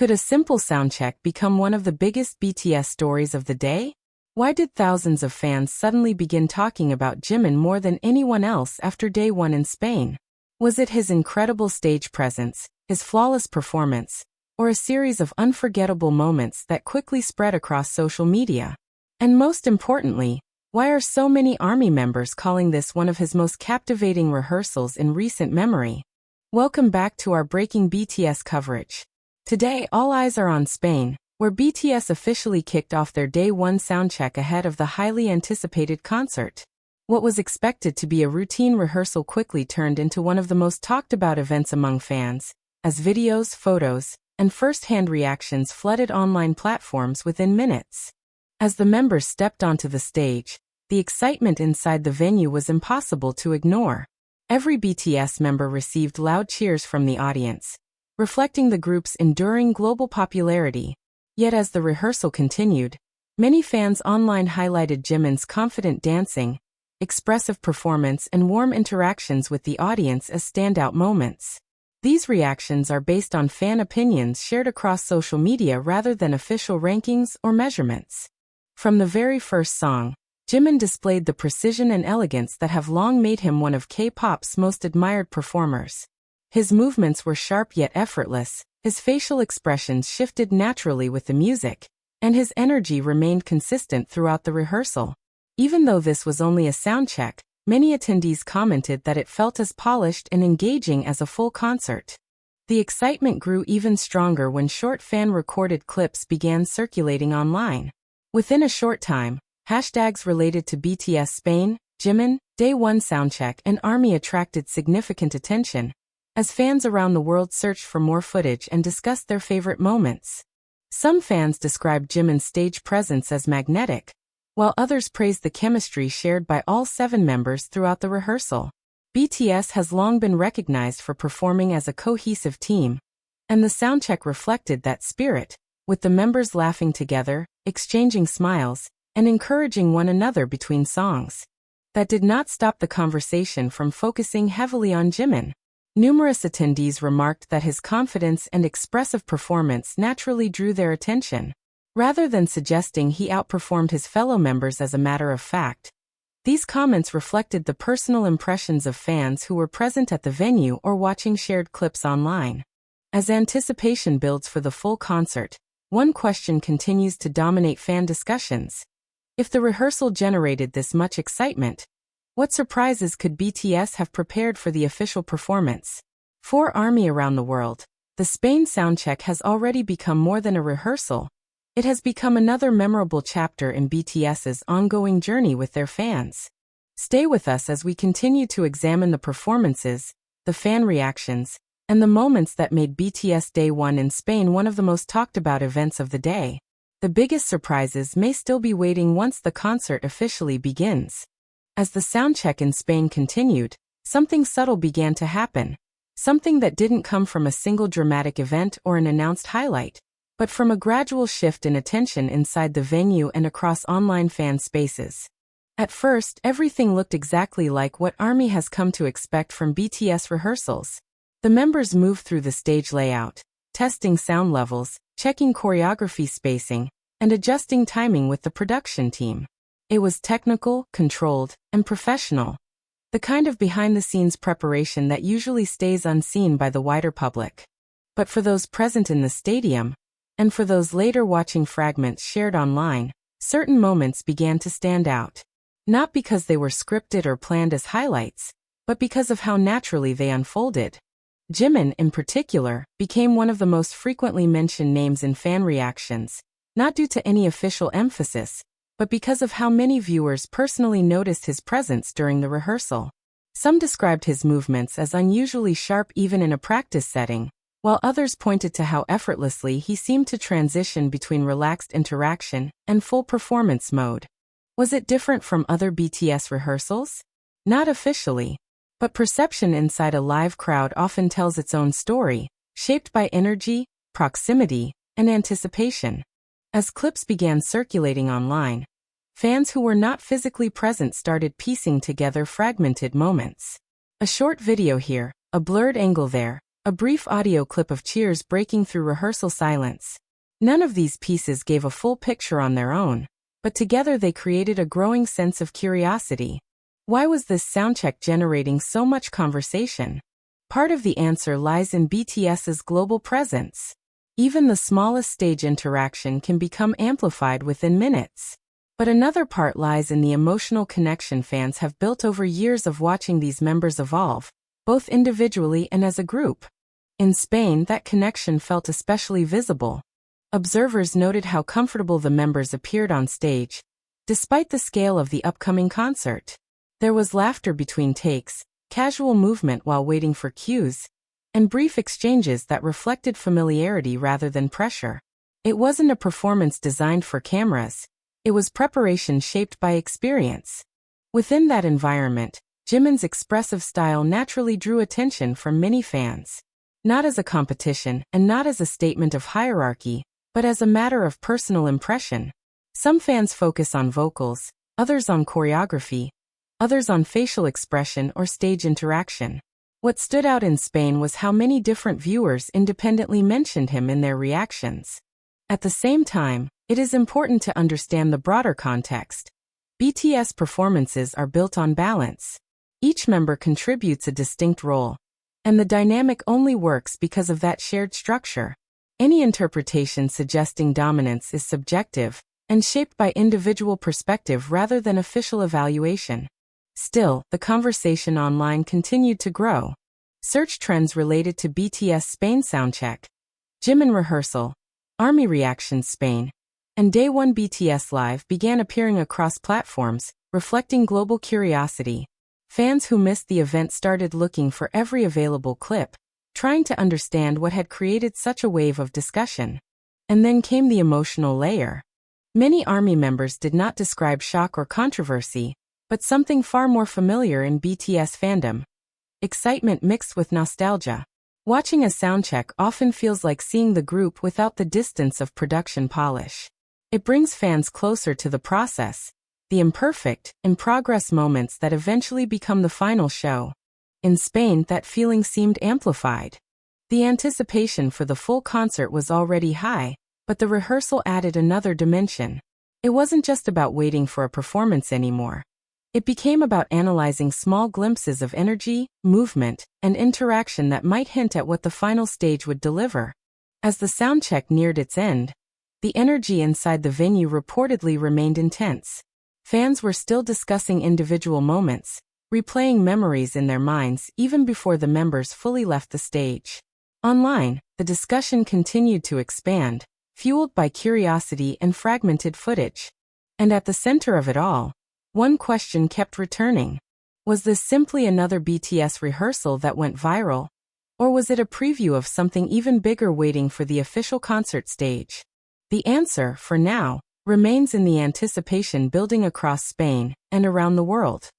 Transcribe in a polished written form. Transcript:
Could a simple soundcheck become one of the biggest BTS stories of the day? Why did thousands of fans suddenly begin talking about Jimin more than anyone else after day one in Spain? Was it his incredible stage presence, his flawless performance, or a series of unforgettable moments that quickly spread across social media? And most importantly, why are so many ARMY members calling this one of his most captivating rehearsals in recent memory? Welcome back to our breaking BTS coverage. Today, all eyes are on Spain, where BTS officially kicked off their Day 1 soundcheck ahead of the highly anticipated concert. What was expected to be a routine rehearsal quickly turned into one of the most talked about events among fans, as videos, photos, and first-hand reactions flooded online platforms within minutes. As the members stepped onto the stage, the excitement inside the venue was impossible to ignore. Every BTS member received loud cheers from the audience, reflecting the group's enduring global popularity. Yet as the rehearsal continued, many fans online highlighted Jimin's confident dancing, expressive performance, and warm interactions with the audience as standout moments. These reactions are based on fan opinions shared across social media rather than official rankings or measurements. From the very first song, Jimin displayed the precision and elegance that have long made him one of K-pop's most admired performers. His movements were sharp yet effortless, his facial expressions shifted naturally with the music, and his energy remained consistent throughout the rehearsal. Even though this was only a soundcheck, many attendees commented that it felt as polished and engaging as a full concert. The excitement grew even stronger when short fan-recorded clips began circulating online. Within a short time, hashtags related to BTS Spain, Jimin, Day 1 soundcheck, and ARMY attracted significant attention, as fans around the world searched for more footage and discussed their favorite moments. Some fans described Jimin's stage presence as magnetic, while others praised the chemistry shared by all 7 members throughout the rehearsal. BTS has long been recognized for performing as a cohesive team, and the soundcheck reflected that spirit, with the members laughing together, exchanging smiles, and encouraging one another between songs. That did not stop the conversation from focusing heavily on Jimin. Numerous attendees remarked that his confidence and expressive performance naturally drew their attention, rather than suggesting he outperformed his fellow members as a matter of fact. These comments reflected the personal impressions of fans who were present at the venue or watching shared clips online. As anticipation builds for the full concert, one question continues to dominate fan discussions. If the rehearsal generated this much excitement, what surprises could BTS have prepared for the official performance? For ARMY around the world, the Spain soundcheck has already become more than a rehearsal. It has become another memorable chapter in BTS's ongoing journey with their fans. Stay with us as we continue to examine the performances, the fan reactions, and the moments that made BTS Day 1 in Spain one of the most talked about events of the day. The biggest surprises may still be waiting once the concert officially begins. As the soundcheck in Spain continued, something subtle began to happen. Something that didn't come from a single dramatic event or an announced highlight, but from a gradual shift in attention inside the venue and across online fan spaces. At first, everything looked exactly like what ARMY has come to expect from BTS rehearsals. The members moved through the stage layout, testing sound levels, checking choreography spacing, and adjusting timing with the production team. It was technical, controlled, and professional. The kind of behind-the-scenes preparation that usually stays unseen by the wider public. But for those present in the stadium, and for those later watching fragments shared online, certain moments began to stand out. Not because they were scripted or planned as highlights, but because of how naturally they unfolded. Jimin, in particular, became one of the most frequently mentioned names in fan reactions, not due to any official emphasis, but because of how many viewers personally noticed his presence during the rehearsal. Some described his movements as unusually sharp even in a practice setting, while others pointed to how effortlessly he seemed to transition between relaxed interaction and full performance mode. Was it different from other BTS rehearsals? Not officially, but perception inside a live crowd often tells its own story, shaped by energy, proximity, and anticipation. As clips began circulating online, fans who were not physically present started piecing together fragmented moments. A short video here, a blurred angle there, a brief audio clip of cheers breaking through rehearsal silence. None of these pieces gave a full picture on their own, but together they created a growing sense of curiosity. Why was this soundcheck generating so much conversation? Part of the answer lies in BTS's global presence. Even the smallest stage interaction can become amplified within minutes. But another part lies in the emotional connection fans have built over years of watching these members evolve, both individually and as a group. In Spain, that connection felt especially visible. Observers noted how comfortable the members appeared on stage, despite the scale of the upcoming concert. There was laughter between takes, casual movement while waiting for cues, and brief exchanges that reflected familiarity rather than pressure. It wasn't a performance designed for cameras. It was preparation shaped by experience. Within that environment, Jimin's expressive style naturally drew attention from many fans. Not as a competition and not as a statement of hierarchy, but as a matter of personal impression. Some fans focus on vocals, others on choreography, others on facial expression or stage interaction. What stood out in Spain was how many different viewers independently mentioned him in their reactions. At the same time, it is important to understand the broader context. BTS performances are built on balance. Each member contributes a distinct role, and the dynamic only works because of that shared structure. Any interpretation suggesting dominance is subjective and shaped by individual perspective rather than official evaluation. Still, the conversation online continued to grow. Search trends related to BTS Spain Soundcheck, Jimin rehearsal, ARMY reactions Spain, and Day 1 BTS Live began appearing across platforms, reflecting global curiosity. Fans who missed the event started looking for every available clip, trying to understand what had created such a wave of discussion. And then came the emotional layer. Many ARMY members did not describe shock or controversy, but something far more familiar in BTS fandom: excitement mixed with nostalgia. Watching a soundcheck often feels like seeing the group without the distance of production polish. It brings fans closer to the process, the imperfect, in-progress moments that eventually become the final show. In Spain, that feeling seemed amplified. The anticipation for the full concert was already high, but the rehearsal added another dimension. It wasn't just about waiting for a performance anymore. It became about analyzing small glimpses of energy, movement, and interaction that might hint at what the final stage would deliver. As the soundcheck neared its end, the energy inside the venue reportedly remained intense. Fans were still discussing individual moments, replaying memories in their minds even before the members fully left the stage. Online, the discussion continued to expand, fueled by curiosity and fragmented footage. And at the center of it all, one question kept returning. Was this simply another BTS rehearsal that went viral? Or was it a preview of something even bigger waiting for the official concert stage? The answer, for now, remains in the anticipation building across Spain and around the world.